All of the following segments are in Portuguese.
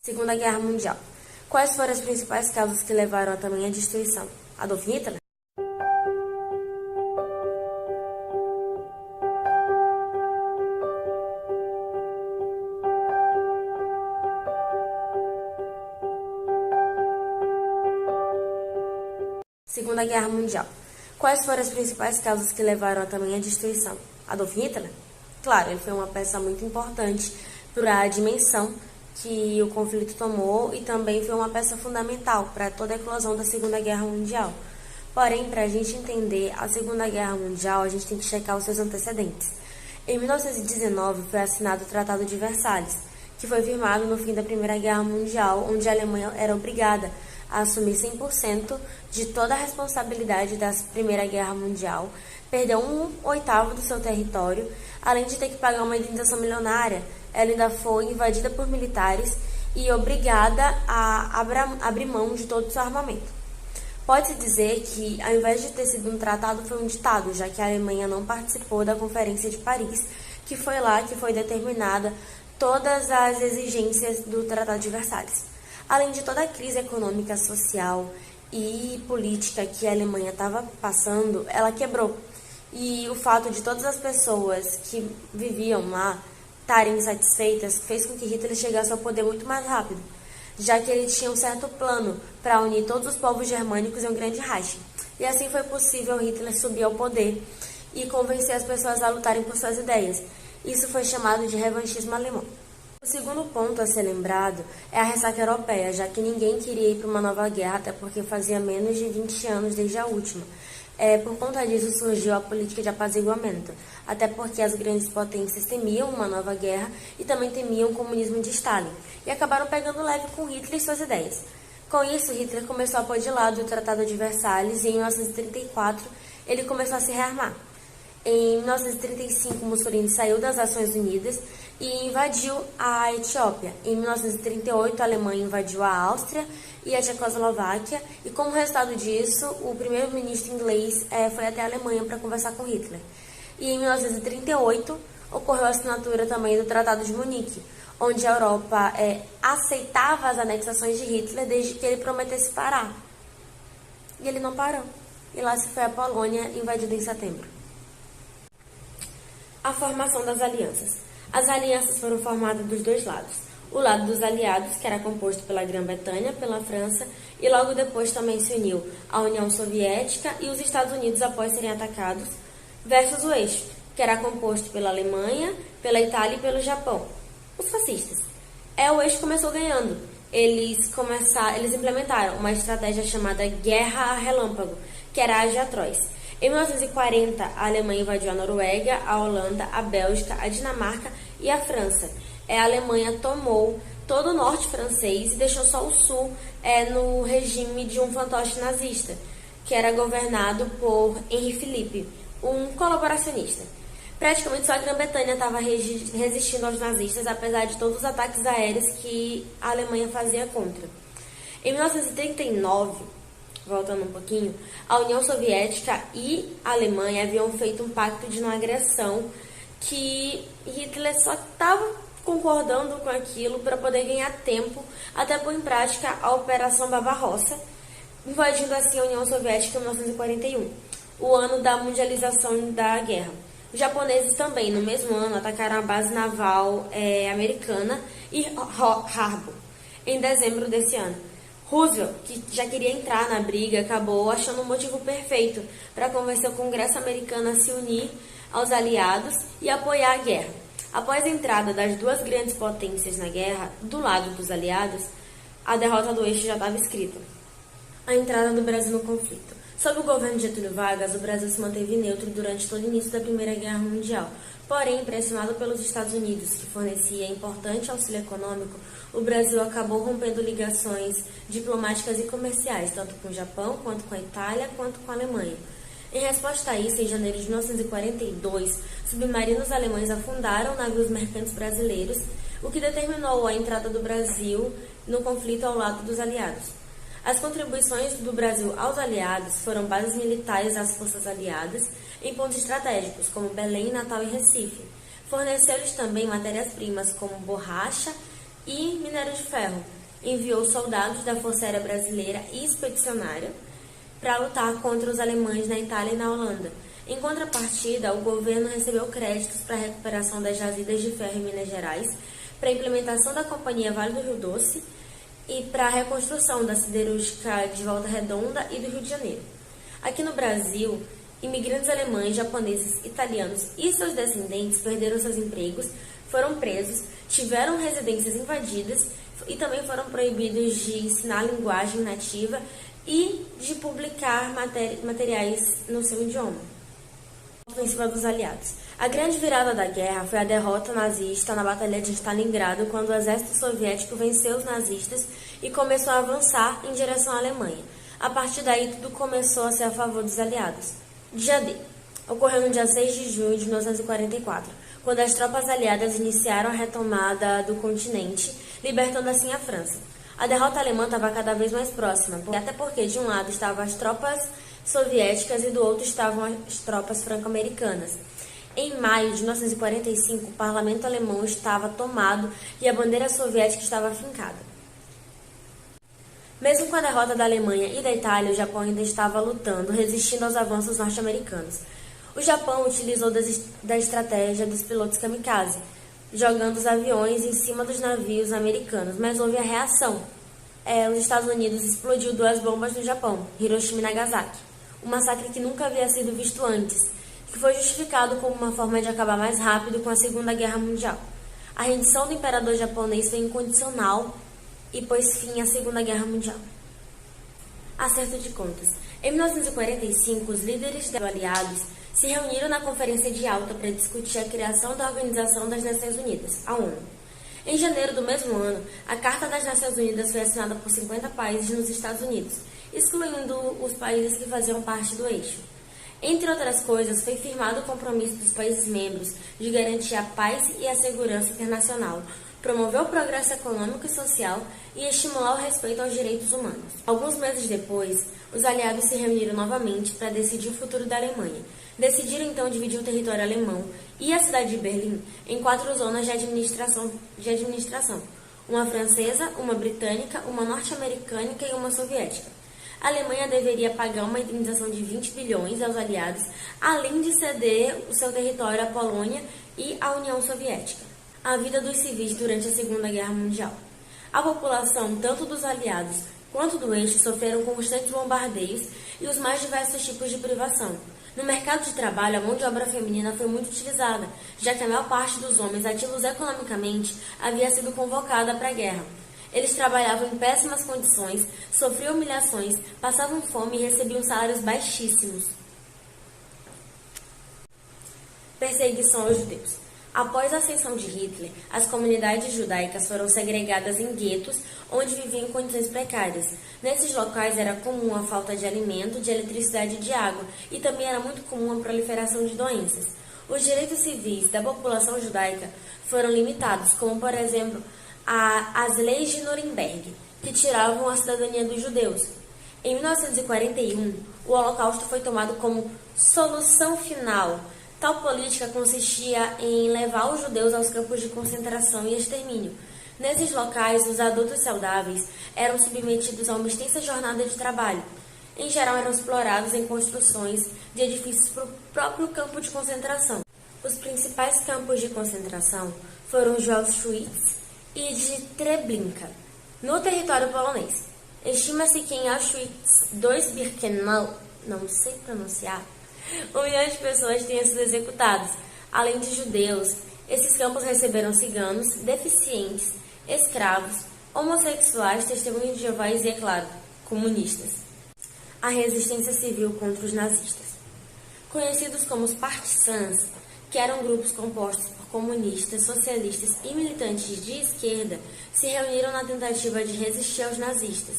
Segunda Guerra Mundial. Quais foram as principais causas que levaram a tamanha destruição? Adolf Hitler? Segunda Guerra Mundial. Quais foram as principais causas que levaram a tamanha destruição? Adolf Hitler? Claro, ele foi uma peça muito importante para a dimensão que o conflito tomou e também foi uma peça fundamental para toda a eclosão da Segunda Guerra Mundial. Porém, para a gente entender a Segunda Guerra Mundial, a gente tem que checar os seus antecedentes. Em 1919 foi assinado o Tratado de Versalhes, que foi firmado no fim da Primeira Guerra Mundial, onde a Alemanha era obrigada a assumir 100% de toda a responsabilidade da Primeira Guerra Mundial, perdeu 1/8 do seu território, além de ter que pagar uma indenização milionária. Ela ainda foi invadida por militares e obrigada a abrir mão de todo o seu armamento. Pode-se dizer que, ao invés de ter sido um tratado, foi um ditado, já que a Alemanha não participou da Conferência de Paris, que foi lá que foi determinada todas as exigências do Tratado de Versalhes. Além de toda a crise econômica, social e política que a Alemanha estava passando, ela quebrou. E o fato de todas as pessoas que viviam lá estarem insatisfeitas fez com que Hitler chegasse ao poder muito mais rápido, já que ele tinha um certo plano para unir todos os povos germânicos em um grande Reich. E assim foi possível Hitler subir ao poder e convencer as pessoas a lutarem por suas ideias. Isso foi chamado de revanchismo alemão. O segundo ponto a ser lembrado é a ressaca europeia, já que ninguém queria ir para uma nova guerra, até porque fazia menos de 20 anos desde a última. Por conta disso surgiu a política de apaziguamento, até porque as grandes potências temiam uma nova guerra e também temiam o comunismo de Stalin, e acabaram pegando leve com Hitler e suas ideias. Com isso, Hitler começou a pôr de lado o Tratado de Versalhes e em 1934 ele começou a se rearmar. Em 1935, Mussolini saiu das Nações Unidas e invadiu a Etiópia. Em 1938, a Alemanha invadiu a Áustria e a Tchecoslováquia, e como resultado disso, o primeiro-ministro inglês foi até a Alemanha para conversar com Hitler. E em 1938, ocorreu a assinatura também do Tratado de Munique, onde a Europa aceitava as anexações de Hitler desde que ele prometesse parar. E ele não parou. E lá se foi a Polônia, invadida em setembro. A formação das alianças. As alianças foram formadas dos dois lados. O lado dos aliados, que era composto pela Grã-Bretanha, pela França, e logo depois também se uniu a União Soviética e os Estados Unidos após serem atacados, versus o eixo, que era composto pela Alemanha, pela Itália e pelo Japão. Os fascistas. O eixo começou ganhando. Eles implementaram uma estratégia chamada Guerra Relâmpago, que era age atroz. Em 1940, a Alemanha invadiu a Noruega, a Holanda, a Bélgica, a Dinamarca e a França. A Alemanha tomou todo o norte francês e deixou só o sul no regime de um fantoche nazista, que era governado por Henri Philippe, um colaboracionista. Praticamente só a Grã-Bretanha estava resistindo aos nazistas, apesar de todos os ataques aéreos que a Alemanha fazia contra. Em 1939, voltando um pouquinho, a União Soviética e a Alemanha haviam feito um pacto de não agressão que Hitler só estava concordando com aquilo para poder ganhar tempo até pôr em prática a Operação Barbarossa, invadindo assim a União Soviética em 1941, o ano da mundialização da guerra. Os japoneses também, no mesmo ano, atacaram a base naval americana e Harbor, em dezembro desse ano. Roosevelt, que já queria entrar na briga, acabou achando um motivo perfeito para convencer o Congresso americano a se unir aos aliados e apoiar a guerra. Após a entrada das duas grandes potências na guerra, do lado dos aliados, a derrota do eixo já estava escrita. A entrada do Brasil no conflito. Sob o governo de Getúlio Vargas, o Brasil se manteve neutro durante todo o início da Primeira Guerra Mundial. Porém, pressionado pelos Estados Unidos, que fornecia importante auxílio econômico, o Brasil acabou rompendo ligações diplomáticas e comerciais, tanto com o Japão, quanto com a Itália, quanto com a Alemanha. Em resposta a isso, em janeiro de 1942, submarinos alemães afundaram navios mercantes brasileiros, o que determinou a entrada do Brasil no conflito ao lado dos aliados. As contribuições do Brasil aos aliados foram bases militares às forças aliadas em pontos estratégicos, como Belém, Natal e Recife. Forneceu-lhes também matérias-primas como borracha e minério de ferro. Enviou soldados da Força Aérea Brasileira e expedicionária para lutar contra os alemães na Itália e na Holanda. Em contrapartida, o governo recebeu créditos para a recuperação das jazidas de ferro em Minas Gerais, para a implementação da Companhia Vale do Rio Doce e para a reconstrução da siderúrgica de Volta Redonda e do Rio de Janeiro. Aqui no Brasil, imigrantes alemães, japoneses, italianos e seus descendentes perderam seus empregos, foram presos, tiveram residências invadidas e também foram proibidos de ensinar a linguagem nativa e de publicar materiais no seu idioma. Ofensiva dos aliados. A grande virada da guerra foi a derrota nazista na Batalha de Stalingrado, quando o exército soviético venceu os nazistas e começou a avançar em direção à Alemanha. A partir daí, tudo começou a ser a favor dos aliados. Dia D. Ocorreu no dia 6 de junho de 1944, quando as tropas aliadas iniciaram a retomada do continente, libertando assim a França. A derrota alemã estava cada vez mais próxima, até porque de um lado estavam as tropas soviéticas e do outro estavam as tropas franco-americanas. Em maio de 1945, o parlamento alemão estava tomado e a bandeira soviética estava fincada. Mesmo com a derrota da Alemanha e da Itália, o Japão ainda estava lutando, resistindo aos avanços norte-americanos. O Japão utilizou da estratégia dos pilotos kamikaze, jogando os aviões em cima dos navios americanos, mas houve a reação. Os Estados Unidos explodiu 2 bombas no Japão, Hiroshima e Nagasaki, um massacre que nunca havia sido visto antes, que foi justificado como uma forma de acabar mais rápido com a Segunda Guerra Mundial. A rendição do imperador japonês foi incondicional e pôs fim à Segunda Guerra Mundial. Acerto de contas. Em 1945, os líderes aliados se reuniram na Conferência de Alta para discutir a criação da Organização das Nações Unidas, a ONU. Em janeiro do mesmo ano, a Carta das Nações Unidas foi assinada por 50 países nos Estados Unidos, excluindo os países que faziam parte do eixo. Entre outras coisas, foi firmado o compromisso dos países membros de garantir a paz e a segurança internacional, promover o progresso econômico e social e estimular o respeito aos direitos humanos. Alguns meses depois, os aliados se reuniram novamente para decidir o futuro da Alemanha. Decidiram então dividir o território alemão e a cidade de Berlim em 4 zonas de administração: uma francesa, uma britânica, uma norte-americana e uma soviética. A Alemanha deveria pagar uma indenização de 20 bilhões aos aliados, além de ceder o seu território à Polônia e à União Soviética. A vida dos civis durante a Segunda Guerra Mundial. A população, tanto dos aliados quanto do eixo, sofreram constantes bombardeios e os mais diversos tipos de privação. No mercado de trabalho, a mão de obra feminina foi muito utilizada, já que a maior parte dos homens ativos economicamente havia sido convocada para a guerra. Eles trabalhavam em péssimas condições, sofriam humilhações, passavam fome e recebiam salários baixíssimos. Perseguição aos judeus. Após a ascensão de Hitler, as comunidades judaicas foram segregadas em guetos, onde viviam em condições precárias. Nesses locais era comum a falta de alimento, de eletricidade e de água, e também era muito comum a proliferação de doenças. Os direitos civis da população judaica foram limitados, como, por exemplo, as leis de Nuremberg, que tiravam a cidadania dos judeus. Em 1941, o Holocausto foi tomado como solução final. Tal política consistia em levar os judeus aos campos de concentração e extermínio. Nesses locais, os adultos saudáveis eram submetidos a uma extensa jornada de trabalho. Em geral, eram explorados em construções de edifícios para o próprio campo de concentração. Os principais campos de concentração foram de Auschwitz e de Treblinka, no território polonês. Estima-se que em Auschwitz II-Birkenau, não sei pronunciar, 1 milhão de pessoas tenham sido executadas. Além de judeus, esses campos receberam ciganos, deficientes, escravos, homossexuais, testemunhos de Jeová e, é claro, comunistas. A resistência civil contra os nazistas. Conhecidos como os partisans, que eram grupos compostos por comunistas, socialistas e militantes de esquerda, se reuniram na tentativa de resistir aos nazistas.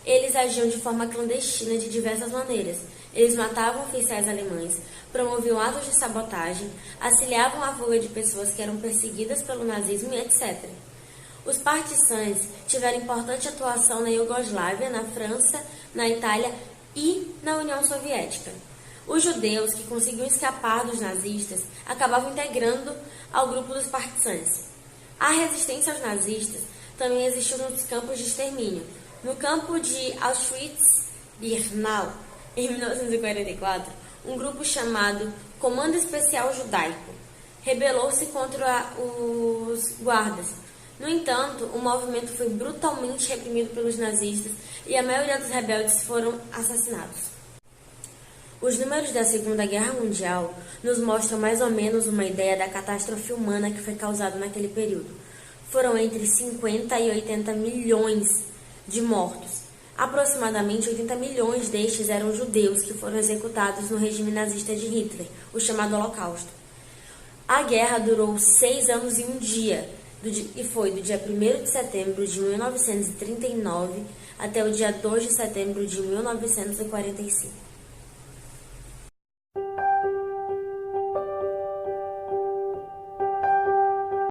Eles agiam de forma clandestina de diversas maneiras. Eles matavam oficiais alemães, promoviam atos de sabotagem, auxiliavam a fuga de pessoas que eram perseguidas pelo nazismo e etc. Os partisans tiveram importante atuação na Iugoslávia, na França, na Itália e na União Soviética. Os judeus que conseguiam escapar dos nazistas acabavam integrando ao grupo dos partisans. A resistência aos nazistas também existiam muitos campos de extermínio. No campo de Auschwitz-Birkenau, em 1944, um grupo chamado Comando Especial Judaico rebelou-se contra os guardas. No entanto, o movimento foi brutalmente reprimido pelos nazistas e a maioria dos rebeldes foram assassinados. Os números da Segunda Guerra Mundial nos mostram mais ou menos uma ideia da catástrofe humana que foi causada naquele período. Foram entre 50 e 80 milhões de mortos. Aproximadamente 80 milhões destes eram judeus que foram executados no regime nazista de Hitler, o chamado Holocausto. A guerra durou 6 anos e um dia, e foi do dia 1º de setembro de 1939 até o dia 2 de setembro de 1945.